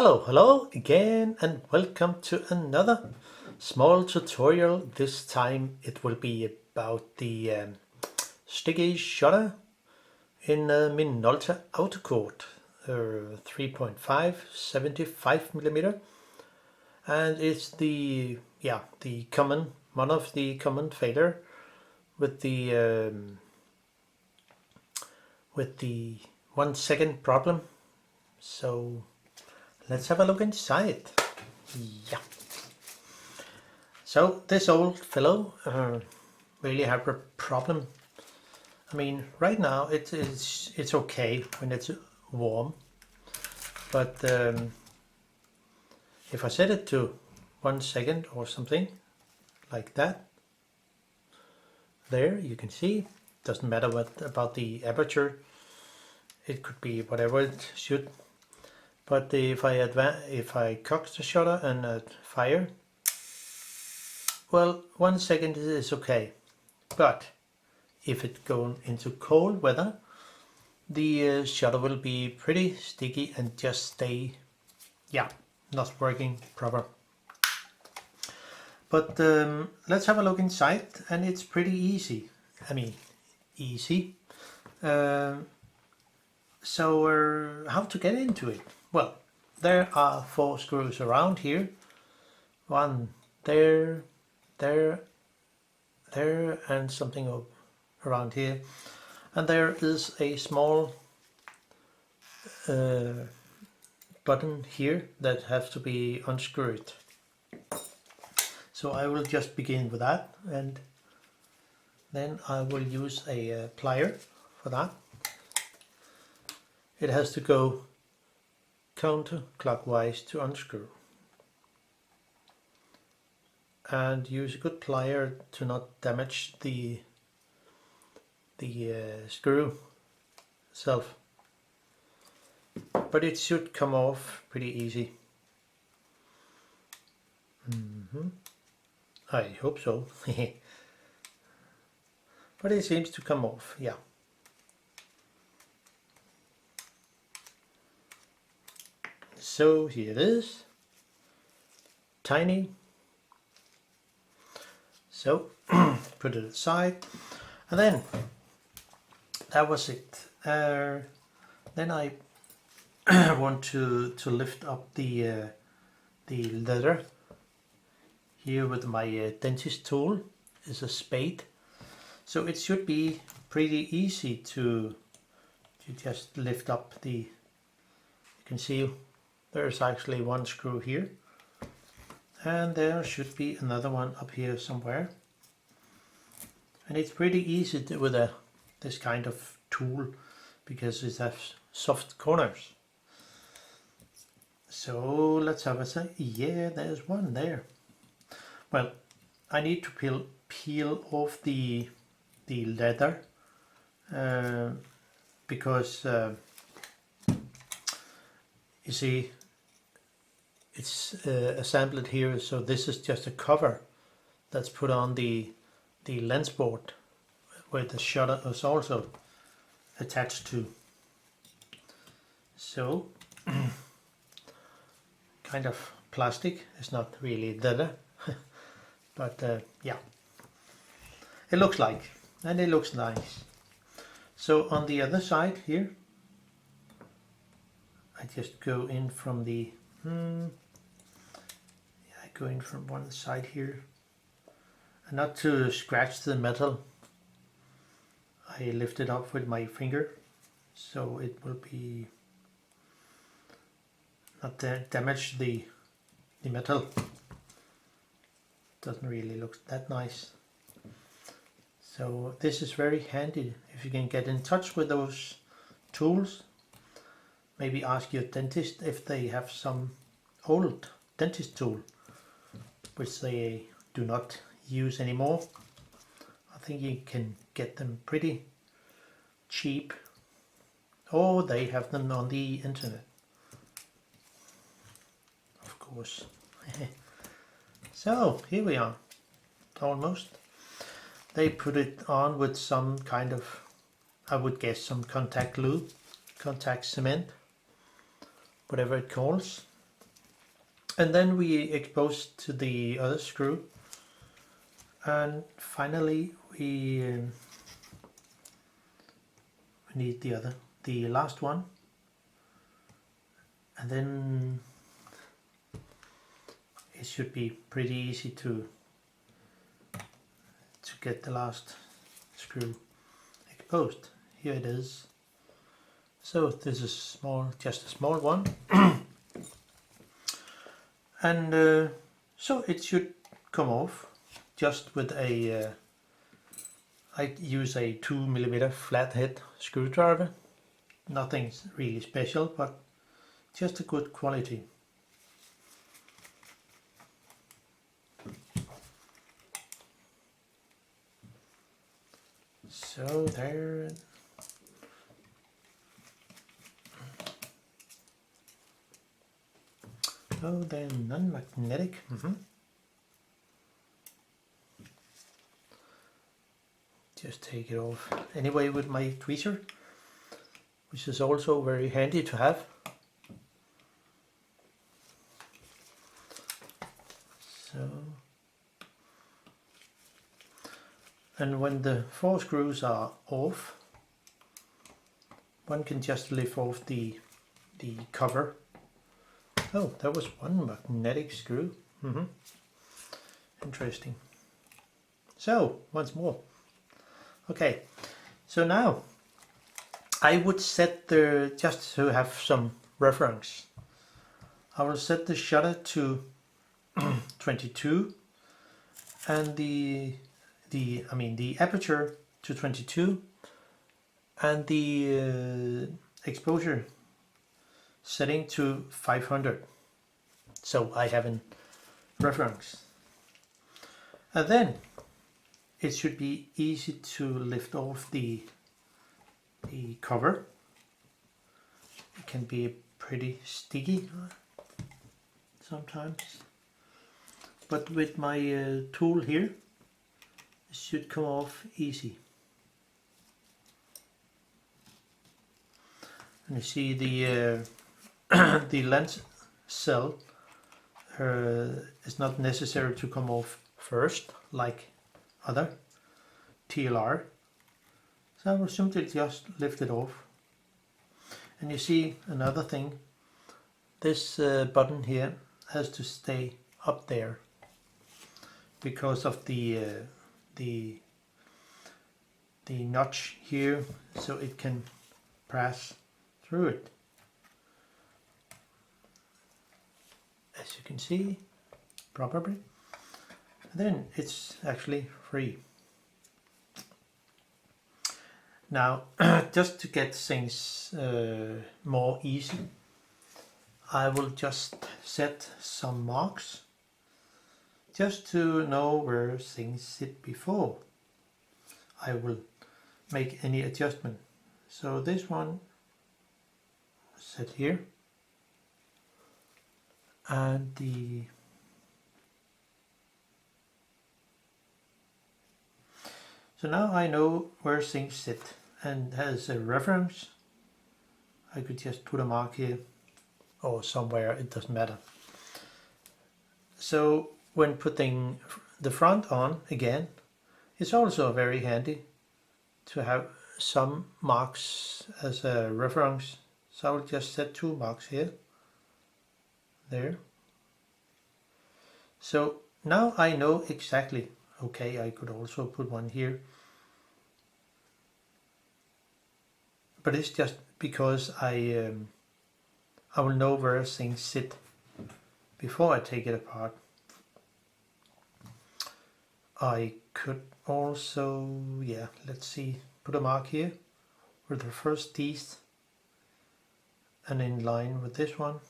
Hello again, and welcome to another small tutorial. This time it will be about the sticky shutter in Minolta Autocord 3.5 75mm, and it's the one of the common failure with the 1 second problem. So let's have a look inside. Yeah. So this old fellow really have a problem. I mean, right now it's okay when it's warm, but if I set it to 1 second or something like that, there you can see. Doesn't matter what about the aperture. It could be whatever it should. But if I cock the shutter and fire, well, 1 second is okay. But if it goes into cold weather, the shutter will be pretty sticky and just stay, not working proper. But let's have a look inside, and it's pretty easy. I mean, easy. So how to get into it? Well, there are 4 screws around here. One there, and something around here. And there is a small button here that has to be unscrewed. So I will just begin with that, and then I will use a plier for that. It has to go counterclockwise to unscrew, and use a good plier to not damage the screw itself, but it should come off pretty easy. I hope so. But it seems to come off, yeah. So here it is, tiny. So put it aside, and then that was it. Then I want to lift up the leather here with my dentist tool. Is a spade, so it should be pretty easy to just lift up the. You can see there's actually 1 screw here, and there should be another one up here somewhere. And it's pretty easy with this kind of tool because it has soft corners. So let's have a say. Yeah, there's one there. Well, I need to peel off the leather because you see it's assembled here, so this is just a cover that's put on the lens board where the shutter is also attached to. So kind of plastic. It's not really leather, but yeah, it looks like, and it looks nice. So on the other side here, I just go in from the I go in from one side here, and not to scratch the metal, I lift it up with my finger, so it will be not damage the metal. Doesn't really look that nice. So this is very handy if you can get in touch with those tools. Maybe ask your dentist if they have some old dentist tool which they do not use anymore. I think you can get them pretty cheap, or they have them on the internet, of course. So here we are, almost. They put it on with some kind of, I would guess, some contact lube, contact cement, whatever it calls. And then we expose to the other screw, and finally we need the last one, and then it should be pretty easy to get the last screw exposed. Here it is. So this is small, just a small one. And so it should come off just with a I use a 2mm flathead screwdriver. Nothing really special, but just a good quality. So there. Oh, they're non-magnetic. Just take it off anyway with my tweezer, which is also very handy to have. So, and when the 4 screws are off, one can just lift off the cover. Oh, that was one magnetic screw. Interesting. So, once more. Okay, so now I would set just to have some reference, I will set the shutter to 22 and the aperture to 22 and the exposure setting to 500, so I have a reference. And then it should be easy to lift off the cover. It can be pretty sticky sometimes, but with my tool here it should come off easy. And you see the the lens cell is not necessary to come off first like other TLR, so I will simply just lift it off. And you see another thing, this button here has to stay up there because of the notch here, so it can pass through it. As you can see, probably. Then it's actually free. Now, just to get things more easy, I will just set some marks just to know where things sit before I will make any adjustment. So this one set here, and so now I know where things sit, and as a reference I could just put a mark here or somewhere, it doesn't matter. So when putting the front on again, it's also very handy to have some marks as a reference. So I will just set 2 marks here, there. So now I know exactly. Okay, I could also put one here, but it's just because I will know where things sit before I take it apart. I could also, let's see, put a mark here with the first teeth and in line with this one.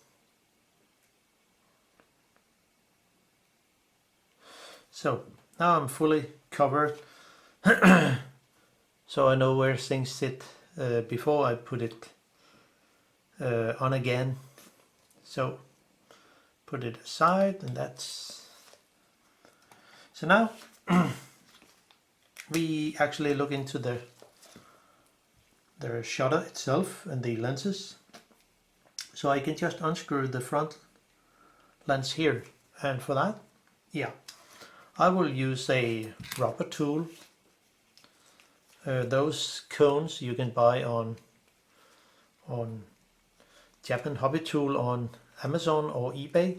So now I'm fully covered, so I know where things sit before I put it on again. So put it aside, and that's... So now we actually look into the shutter itself and the lenses. So I can just unscrew the front lens here, and for that, yeah, I will use a rubber tool. Those cones you can buy on Japan Hobby Tool on Amazon or eBay.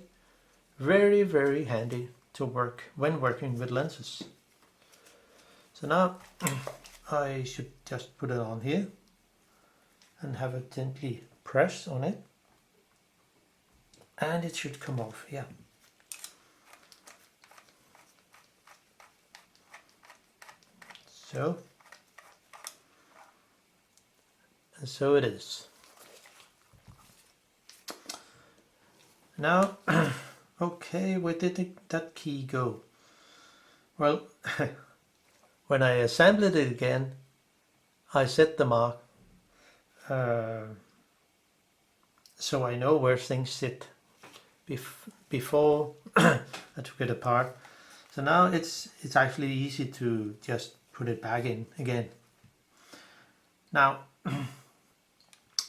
Very, very handy to work when working with lenses. So now I should just put it on here and have it gently press on it, and it should come off. Yeah. So, and so it is. Now, okay, where did that key go? Well, when I assembled it again, I set the mark so I know where things sit before I took it apart. So now it's actually easy to just put it back in again. Now,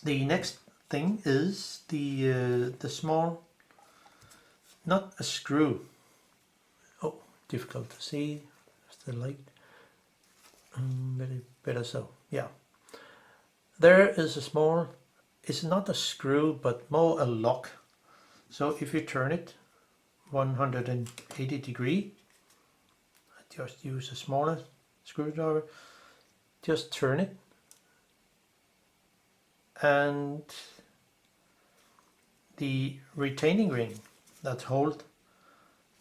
the next thing is the small, not a screw. Oh, difficult to see. The light. Better so. Yeah. There is a small. It's not a screw, but more a lock. So if you turn it 180 degree, I just use a smaller screwdriver. Just turn it, and the retaining ring that holds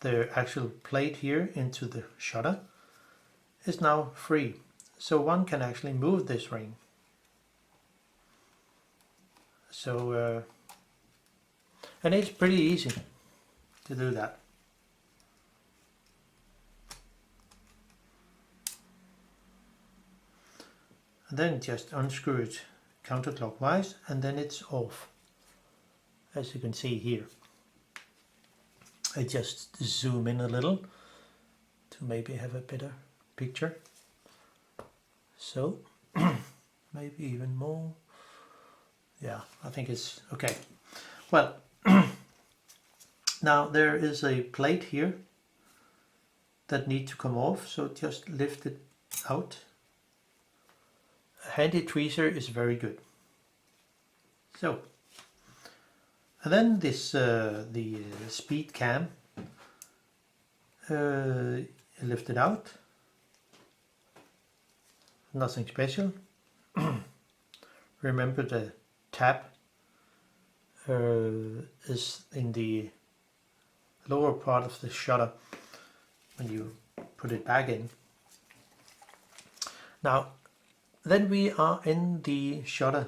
the actual plate here into the shutter is now free. So one can actually move this ring. So, and it's pretty easy to do that. And then just unscrew it counterclockwise, and then it's off, as you can see here. I just zoom in a little to maybe have a better picture. So maybe even more. Yeah, I think it's okay. Well, now there is a plate here that needs to come off, so just lift it out. A handy tweezer is very good. So, and then this the speed cam, lift it out. Nothing special. Remember the tab is in the lower part of the shutter when you put it back in. Now then we are in the shutter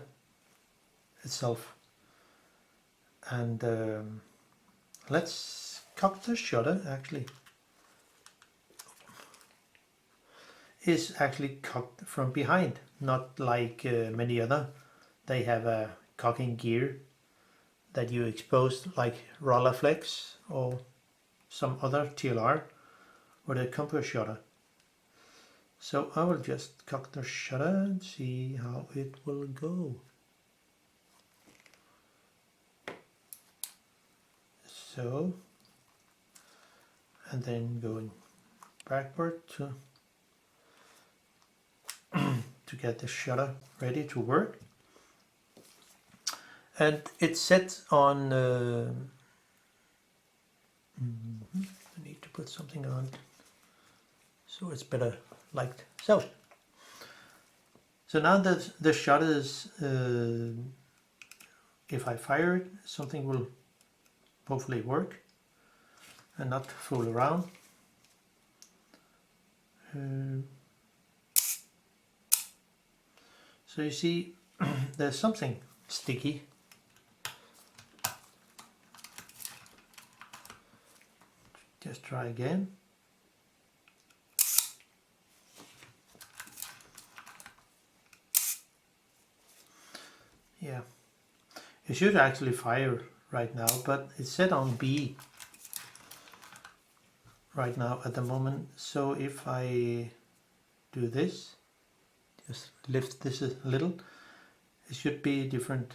itself, and let's cock the shutter. Actually is actually cocked from behind, not like many other. They have a cocking gear that you expose like Rolleiflex or some other TLR with a compass shutter. So I will just cock the shutter and see how it will go. So, and then going backward to get the shutter ready to work. And it's set on, I need to put something on so it's better liked. So now that the shutter is, if I fire it, something will hopefully work and not fool around. So you see there's something sticky. Just try again. Yeah, it should actually fire right now, but it's set on B right now at the moment. So if I do this, just lift this a little, it should be different.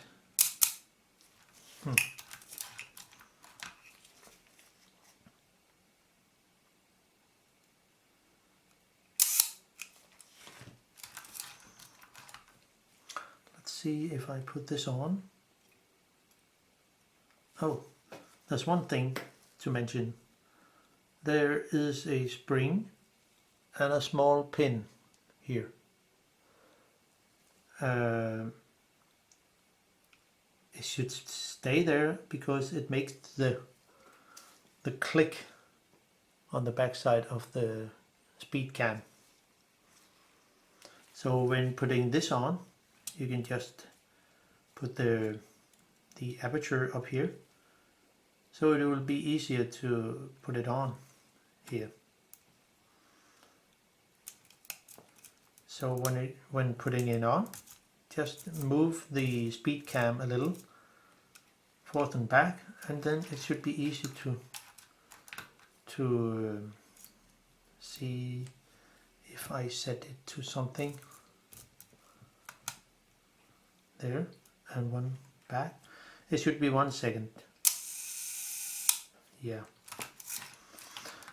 see if I put this on. Oh, there's one thing to mention. There is a spring and a small pin here. It should stay there because it makes the click on the back side of the speed cam. So when putting this on, you can just put the aperture up here, so it will be easier to put it on here. So when putting it on, just move the speed cam a little forth and back, and then it should be easy to see if I set it to something there and one back. It should be 1 second. Yeah,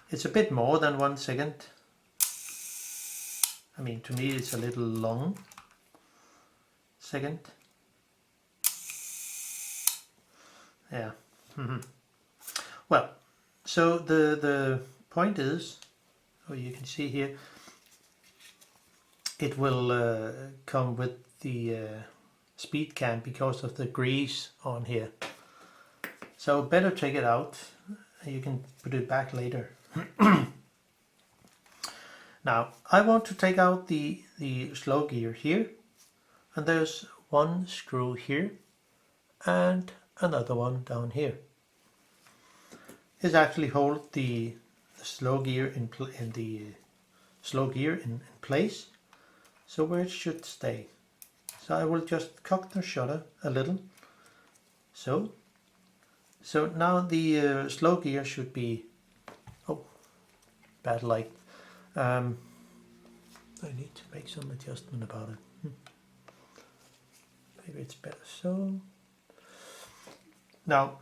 it's a bit more than 1 second. I mean, to me it's a little long second. Yeah. Well, so the point is, oh, you can see here, it will come with the speed cam because of the grease on here. So better take it out. You can put it back later. Now I want to take out the slow gear here, and there's one screw here and another one down here. This actually holds the slow gear in place, so where it should stay. So I will just cock the shutter a little. So now the slow gear should be, oh, bad light. I need to make some adjustment about it. Maybe it's better so. Now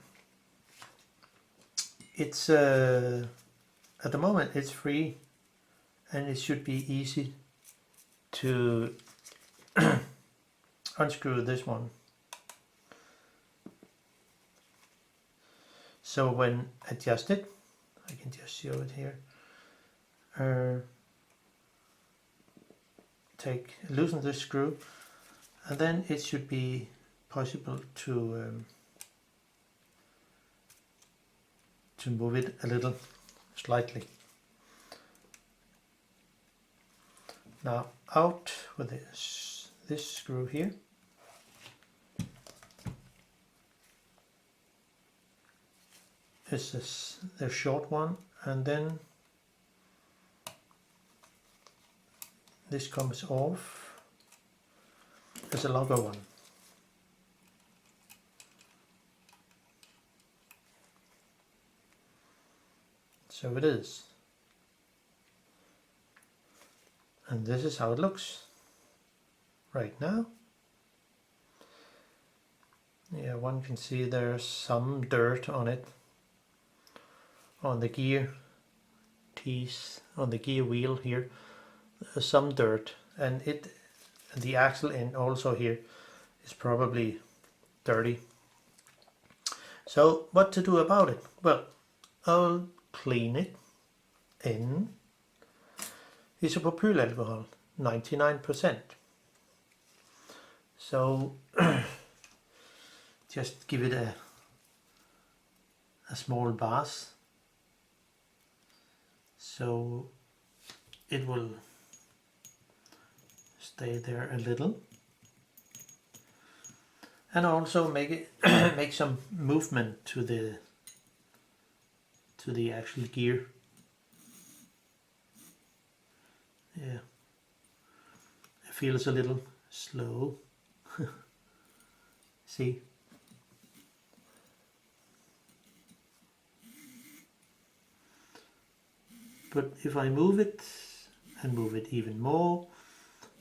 it's at the moment it's free, and it should be easy to unscrew this one. So when adjusted, I can just show it here. Loosen the screw, and then it should be possible to move it a little, slightly. Now out with this screw here. This is the short one, and then this comes off. There's a longer one. So it is. And this is how it looks right now. Yeah, one can see there's some dirt on it, on the gear teeth, on the gear wheel here. Some dirt, and the axle end also here is probably dirty. So what to do about it? Well, I'll clean it in Isopropylalcohol 99%. So just give it a small bath, so it will stay there a little, and also make some movement to the actual gear. Yeah, it feels a little slow. See? But if I move it and move it even more,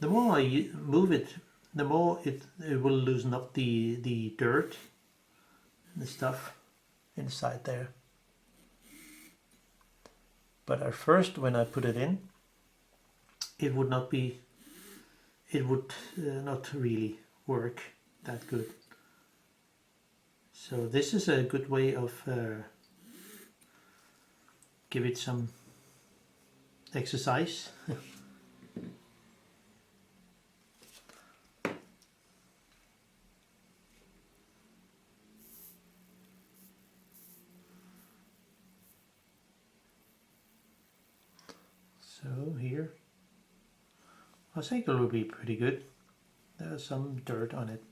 the more I move it, the more it will loosen up the dirt and the stuff inside there. But at first, when I put it in, it would not really work. that good. So this is a good way of give it some exercise. So here, I think it will be pretty good. There's some dirt on it.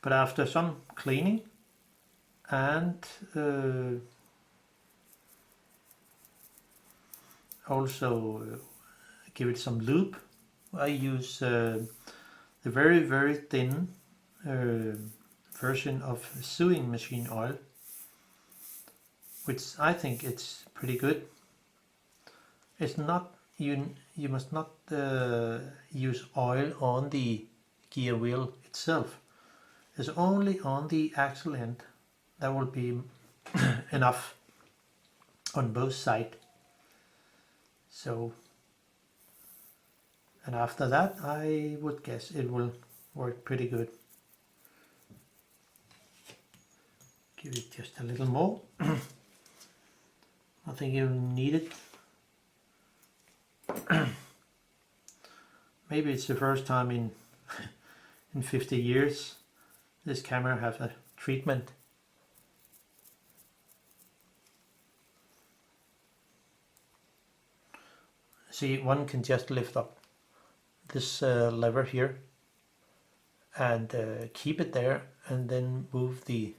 But after some cleaning and also give it some lube, I use the very thin version of sewing machine oil, which I think it's pretty good. It's not, you must not use oil on the gear wheel itself. It's only on the axle end. That will be enough on both sides. So, and after that I would guess it will work pretty good. Give it just a little more. I think you need it. Maybe it's the first time in 50 years this camera has a treatment. See, one can just lift up this lever here and keep it there, and then move the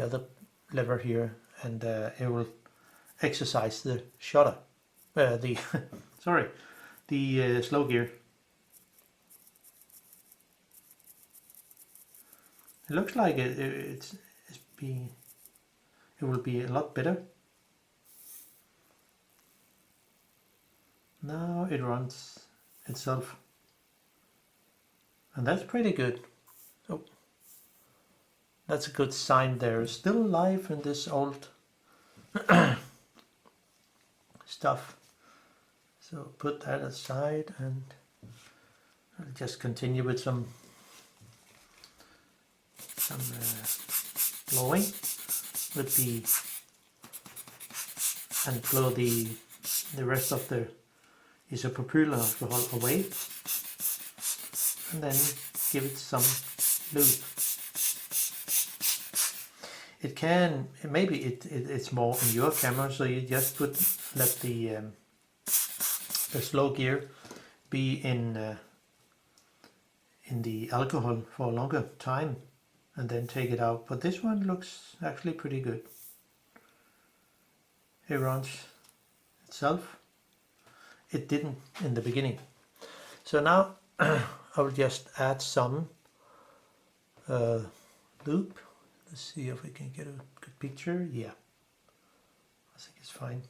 other lever here, and it will exercise the shutter, the sorry, the slow gear. It looks like it will be a lot better. Now it runs itself, and that's pretty good. Oh, that's a good sign. There's still life in this old stuff. So put that aside, and I'll just continue with some blowing with the, and blow the rest of the isopropylalcohol away, and then give it some lube. It can, maybe it's more in your camera, so you just let the slow gear be in the alcohol for a longer time and then take it out. But this one looks actually pretty good. It runs itself. It didn't in the beginning. So now I will just add some lube. Let's see if we can get a good picture. Yeah, I think it's fine.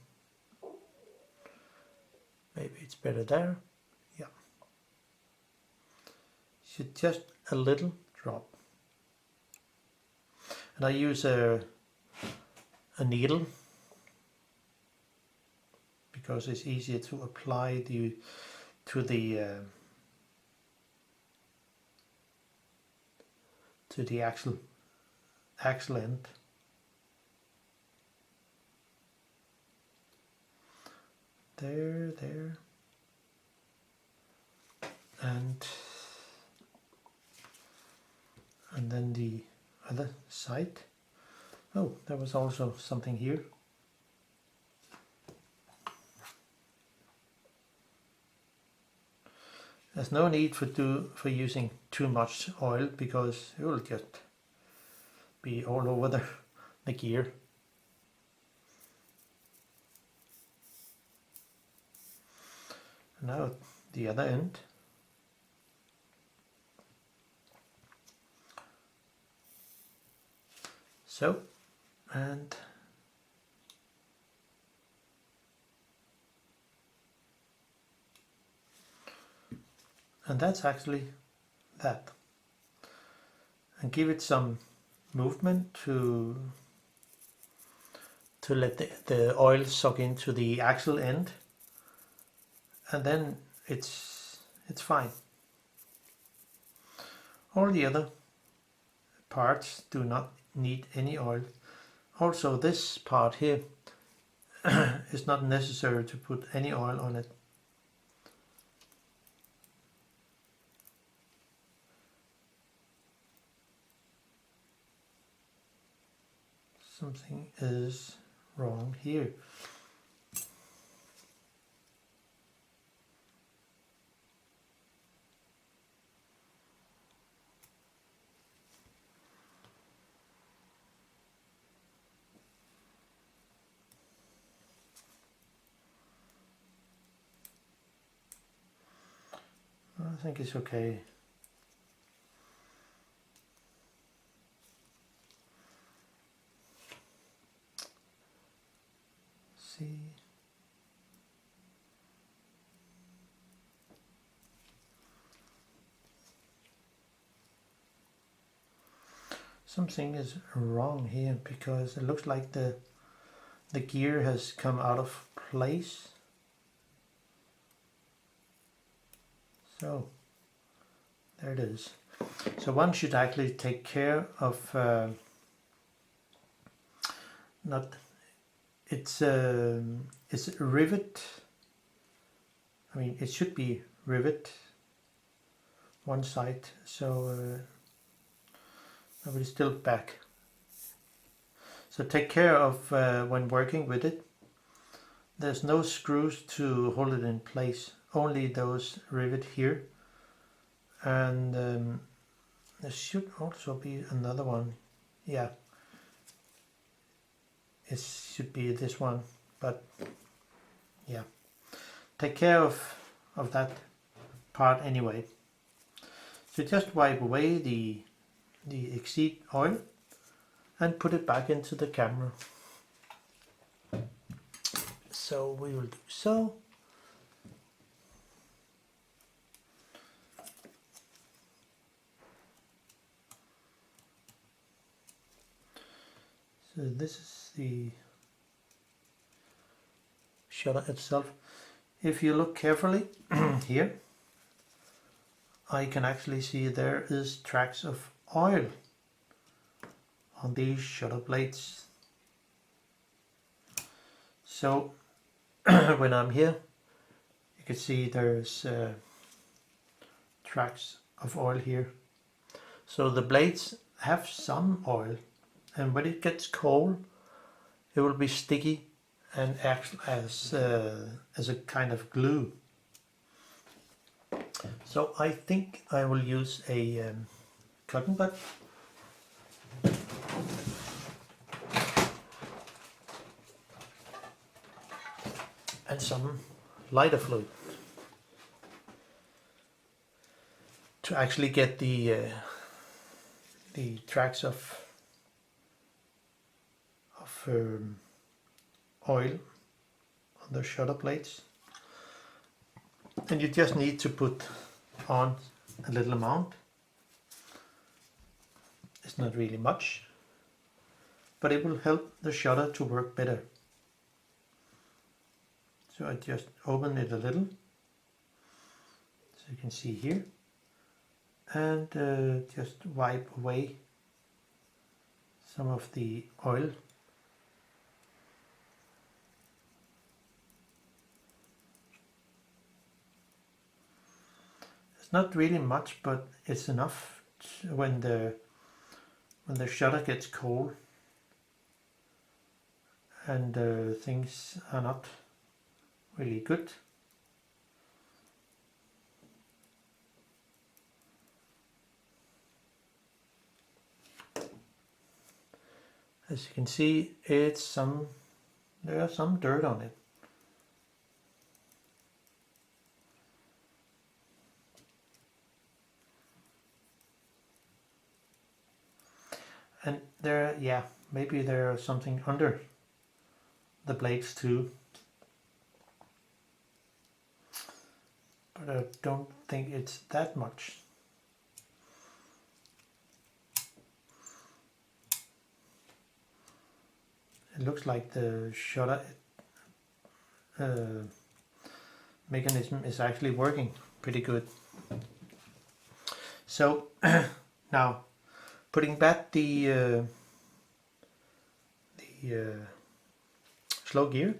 Maybe it's better there. Yeah. Should just a little drop. And I use a needle because it's easier to apply to the axle end. There, and then the other side. Oh, there was also something here. There's no need for using too much oil, because it will just be all over the gear. Now the other end. So, and that's actually that. And give it some movement to let the oil soak into the axle end. and then it's fine. All the other parts do not need any oil. Also, this part here is not necessary to put any oil on it. Something is wrong here. I think it's okay. See. Something is wrong here because it looks like the gear has come out of place. So there it is. So one should actually take care of it's rivet. I mean, it should be rivet one side, so but it's still back. So take care of when working with it. There's no screws to hold it in place, only those rivet here. And there should also be another one. Yeah, it should be this one, but yeah, take care of that part anyway. So just wipe away the exceed oil and put it back into the camera. So we will do so. So this is the shutter itself. If you look carefully here, I can actually see there is tracks of oil on these shutter blades. So when I'm here, you can see there's tracks of oil here. So the blades have some oil, and when it gets cold, it will be sticky and act as a kind of glue. So I think I will use a cotton bud. And some lighter fluid to actually get the tracks of oil on the shutter blades. And you just need to put on a little amount. It's not really much, but it will help the shutter to work better. So I just open it a little, so you can see here, and just wipe away some of the oil. It's not really much, but it's enough when the shutter gets cold and things are not really good. As you can see, there's some dirt on it. And there, yeah, maybe there's something under the blades too. But I don't think it's that much. It looks like the shutter mechanism is actually working pretty good. So now putting back the slow gear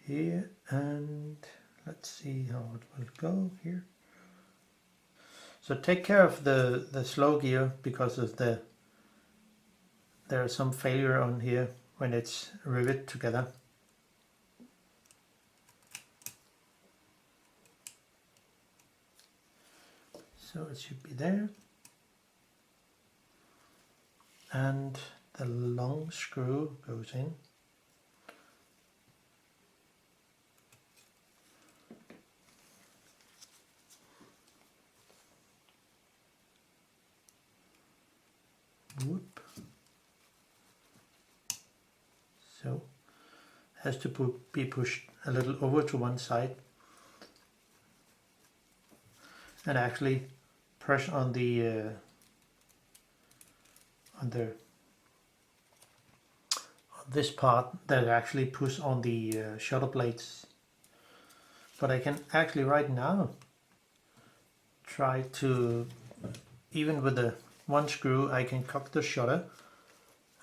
here, and let's see how it will go here. So take care of the slow gear, because of there's some failure on here when it's riveted together. So it should be there. And the long screw goes in. Whoop. So has to be pushed a little over to one side, and actually press on this part that actually push on the shutter blades. But I can actually right now try to, even with the one screw, I can cock the shutter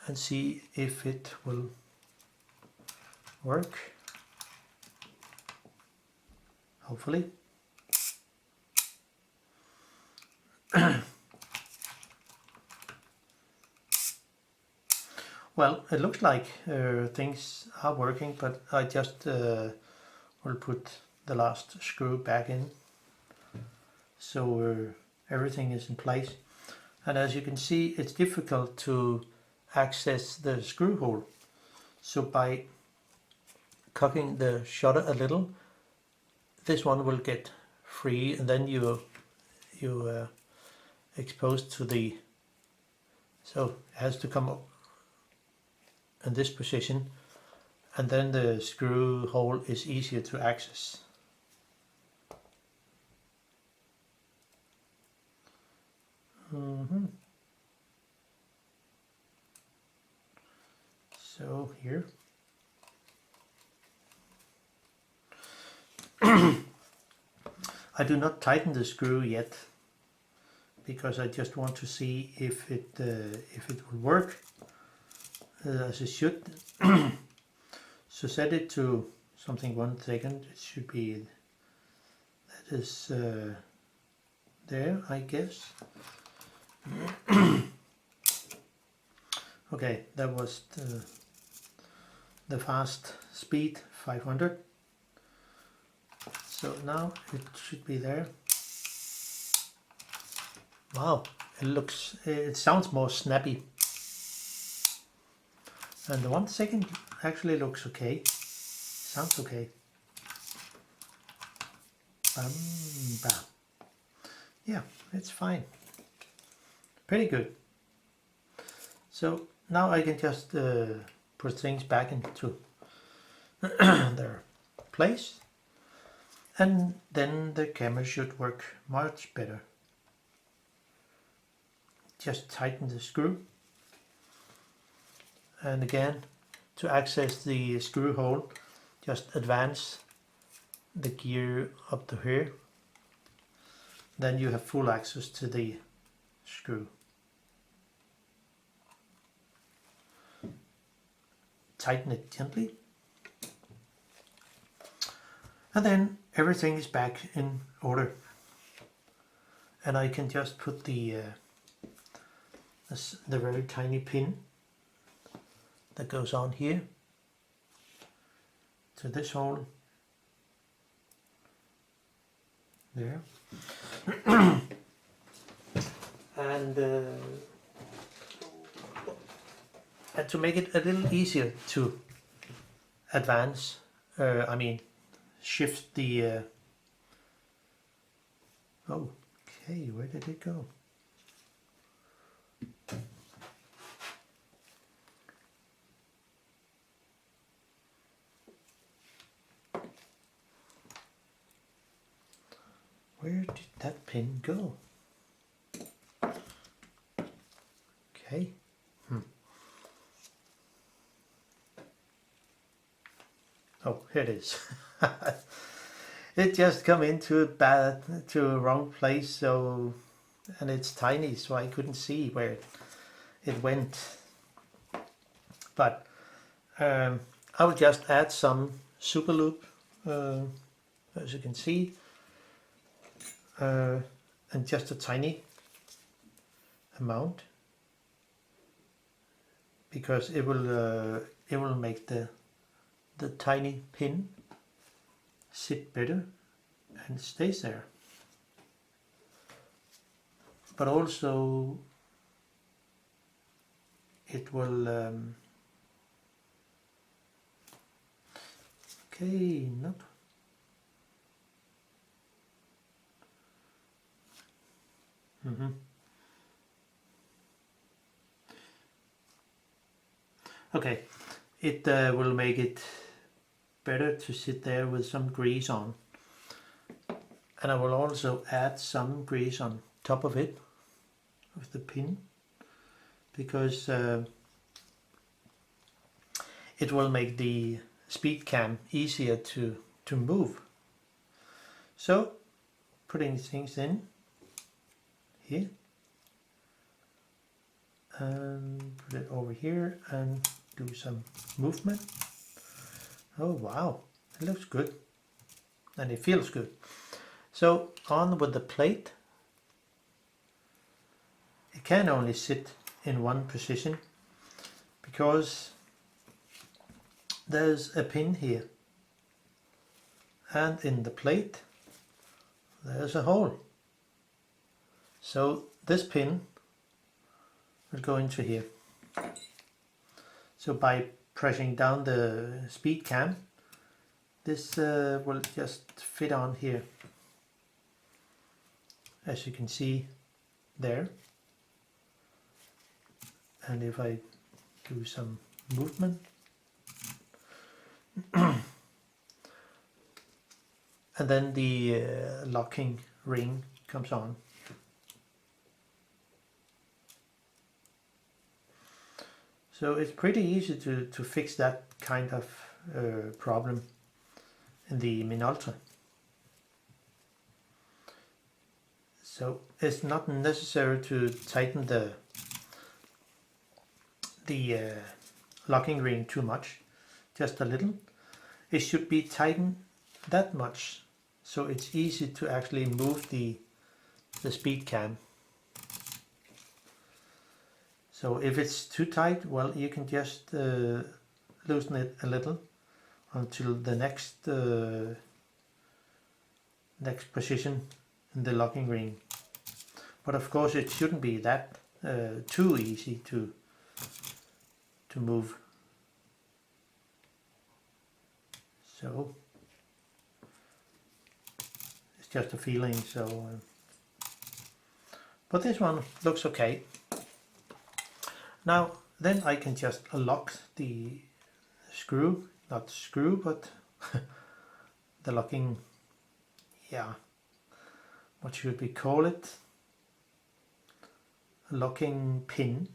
and see if it will work. Hopefully. Well, it looks like things are working, but I just will put the last screw back in, so everything is in place. And as you can see, it's difficult to access the screw hole. So by cocking the shutter a little, this one will get free, and then you exposed to the, so it has to come up in this position, and then the screw hole is easier to access. So here. I do not tighten the screw yet, because I just want to see if it will work as it should. So set it to something 1 second. It should be, that is there, I guess. Okay, that was the fast speed 500. So now it should be there. Wow, it sounds more snappy. And the 1 second actually looks okay. Sounds okay. Bam, bam. Yeah, it's fine. Pretty good. So now I can just put things back into their place, and then the camera should work much better. Just tighten the screw, and again, to access the screw hole, just advance the gear up to here. Then you have full access to the screw. Tighten it gently, and then everything is back in order. And I can just put the very tiny pin that goes on here to this hole there. And to make it a little easier to advance, shift the okay, where did it go? Where did that pin go? Okay. Oh, here it is. It just come into a wrong place, so, and it's tiny, so I couldn't see where it went. But I will just add some super lube, as you can see, and just a tiny amount, because it will make the tiny pin sit better and stays there. But also it will okay, not okay, it will make it better to sit there with some grease on, and I will also add some grease on top of it, of the pin, because it will make the speed cam easier to move. So putting things in here and put it over here and do some movement. Oh wow, it looks good and it feels good. So on with the plate. It can only sit in one position because there's a pin here, and in the plate there's a hole. So this pin will go into here. So by pressing down the speed cam, this will just fit on here, as you can see there. And if I do some movement, and then the locking ring comes on. So it's pretty easy to fix that kind of problem in the Minolta. So it's not necessary to tighten the locking ring too much, just a little. It should be tightened that much so it's easy to actually move the speed cam. So if it's too tight, well, you can just loosen it a little until the next position in the locking ring. But of course it shouldn't be that too easy to move. So it's just a feeling. So but this one looks okay. Now then I can just lock the screw, not screw, but the locking, yeah, what should we call it? A locking pin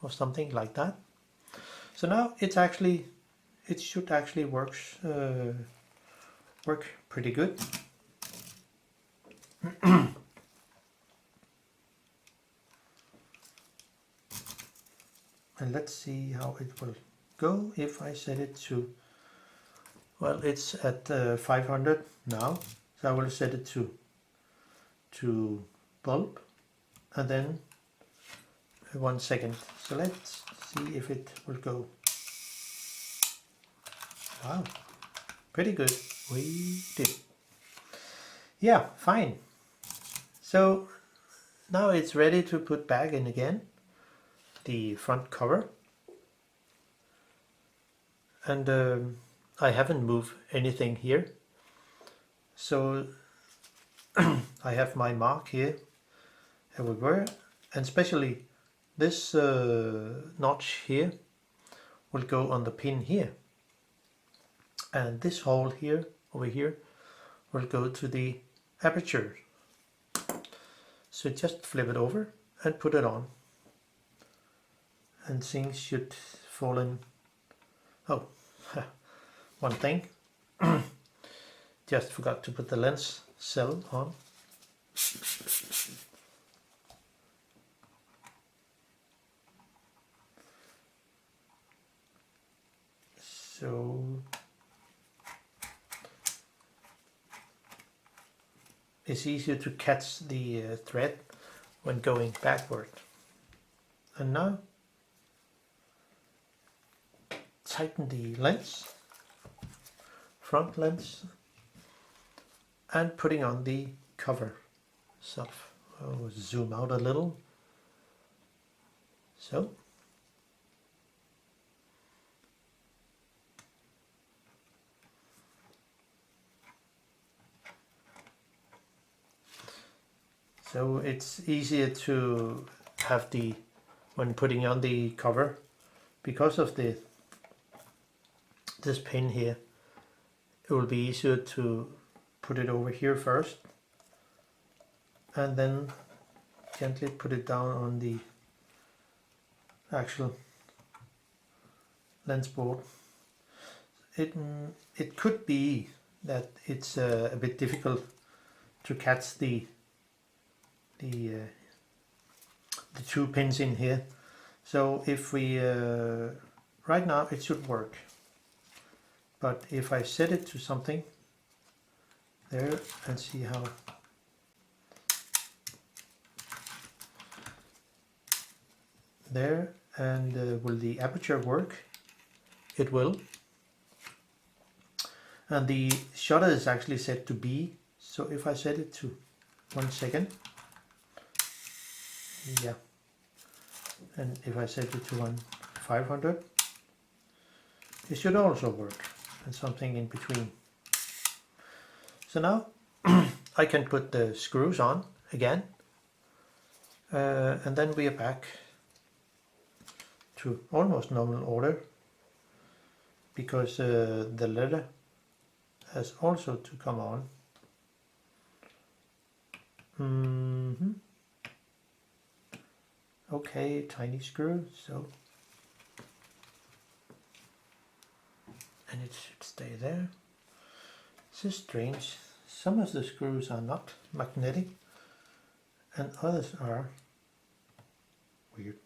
or something like that. So now it's actually, it should actually work pretty good. And let's see how it will go if I set it to, well, it's at 500 now, so I will set it to bulb, and then 1 second. So let's see if it will go. Wow, pretty good. We did. Yeah, fine. So now it's ready to put back in again the front cover, and I haven't moved anything here, so I have my mark here everywhere, and especially this notch here will go on the pin here, and this hole here over here will go to the aperture. So just flip it over and put it on, and things should fall in. Oh, one thing. just forgot to put the lens cell on. So it's easier to catch the thread when going backward. And now tighten the lens, front lens, and putting on the cover itself. I'll zoom out a little. So it's easier to have the, when putting on the cover, because of this pin here, it will be easier to put it over here first and then gently put it down on the actual lens board. It could be that it's a bit difficult to catch the two pins in here. So if we right now it should work, but if I set it to something there and see how there, and will the aperture work? It will. And the shutter is actually set to B, so if I set it to 1 second, yeah, and if I set it to 500, it should also work, and something in between. So now I can put the screws on again, and then we are back to almost normal order, because the leather has also to come on. Okay, tiny screw, so, and it should stay there. This is strange. Some of the screws are not magnetic and others are. Weird.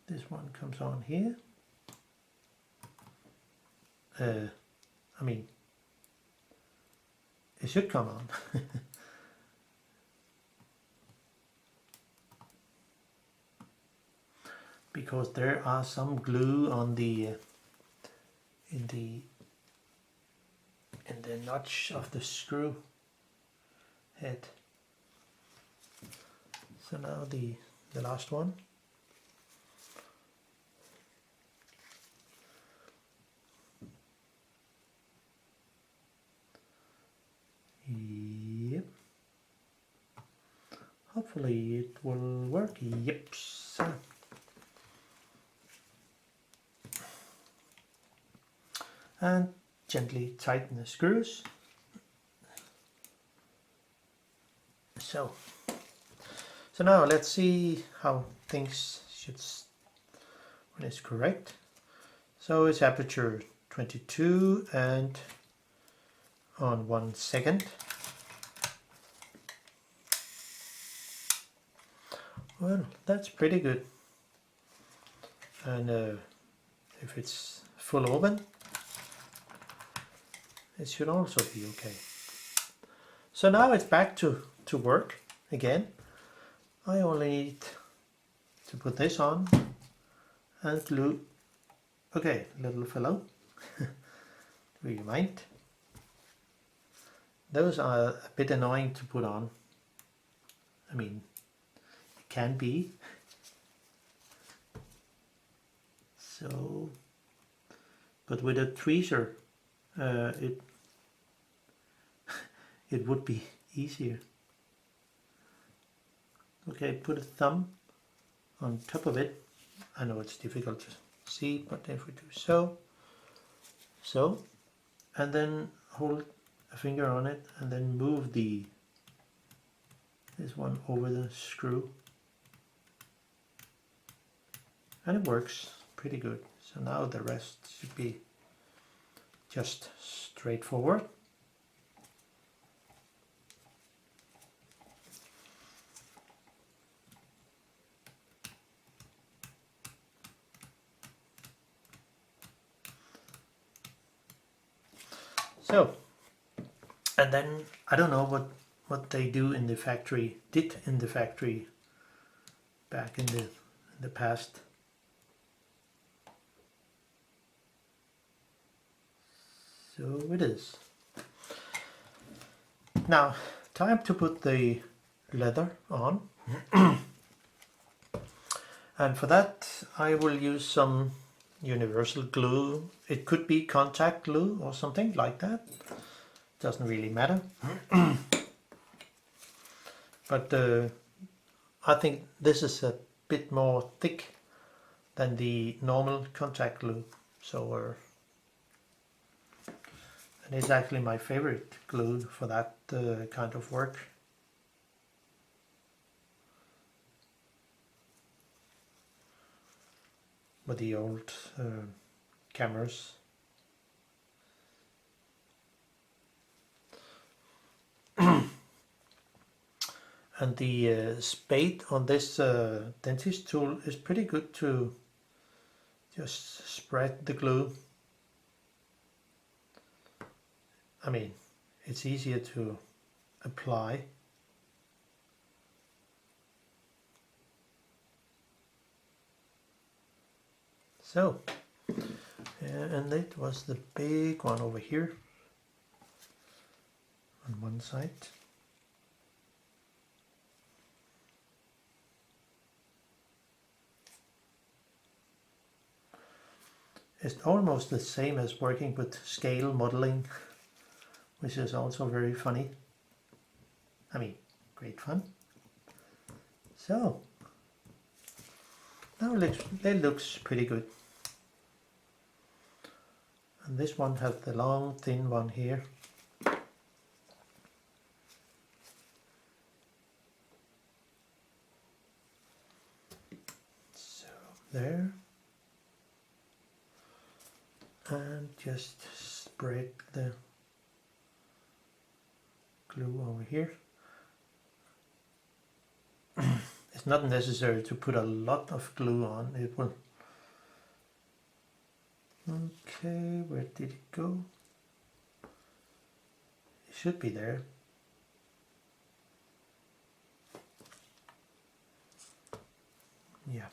This one comes on here. I mean, it should come on. Because there are some glue on the in the notch of the screw head. So now the last one. Yep. Hopefully it will work. Yep. So. And gently tighten the screws. So now let's see how things should when it's correct. So it's aperture 22 and on 1 second. Well, that's pretty good. And if it's full open, it should also be okay. So now it's back to work again. I only need to put this on and glue. Okay, little fellow. Do you mind? Those are a bit annoying to put on. I mean, it can be. So, but with a tweezer, it would be easier. Okay, put a thumb on top of it. I know it's difficult to see, but if we do so, and then hold a finger on it and then move this one over the screw, and it works pretty good. So now the rest should be just straightforward. So, and then I don't know what they do in the factory, did in the factory back in the past. So it is. Now, time to put the leather on. And for that I will use some universal glue. It could be contact glue or something like that. Doesn't really matter. But I think this is a bit more thick than the normal contact glue. So and it's actually my favorite glue for that kind of work. With the old cameras. And the spade on this dentist tool is pretty good to just spread the glue. I mean, it's easier to apply. So, and it was the big one over here on one side. It's almost the same as working with scale modeling, which is also very funny. I mean, great fun. So, now it looks pretty good. And this one has the long thin one here. So there. And just spread the glue over here. It's not necessary to put a lot of glue on. It will. Okay, where did it go? It should be there. Yeah.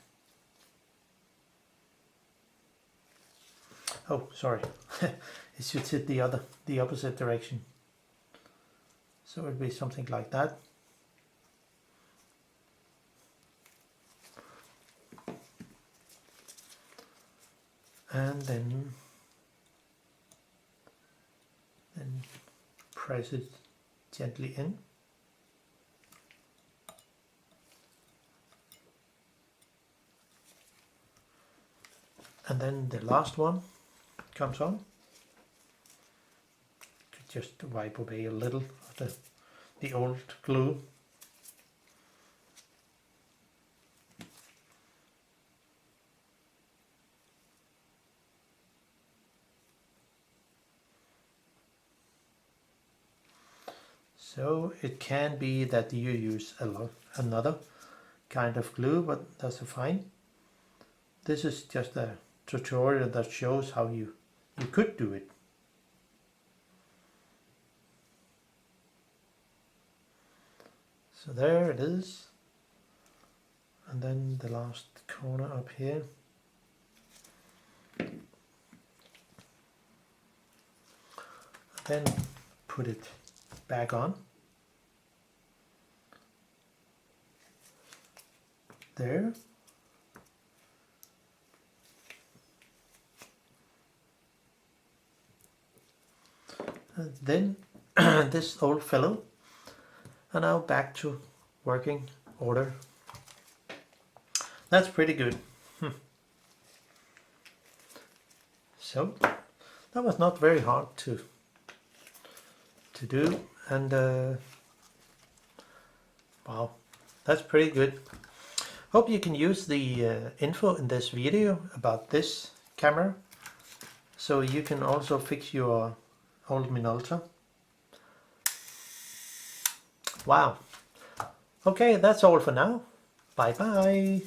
Oh, sorry. It should hit the opposite direction. So it'd be something like that. And then press it gently in. And then the last one comes on. Just wipe away a little of the old glue. So it can be that you use another kind of glue, but that's fine. This is just a tutorial that shows how you could do it. So there it is. And then the last corner up here. Then put it back on. There. And then this old fellow. And now back to working order. That's pretty good. So that was not very hard to to do, and wow, that's pretty good. Hope you can use the info in this video about this camera, so you can also fix your old Minolta. Wow. Okay, that's all for now. Bye bye.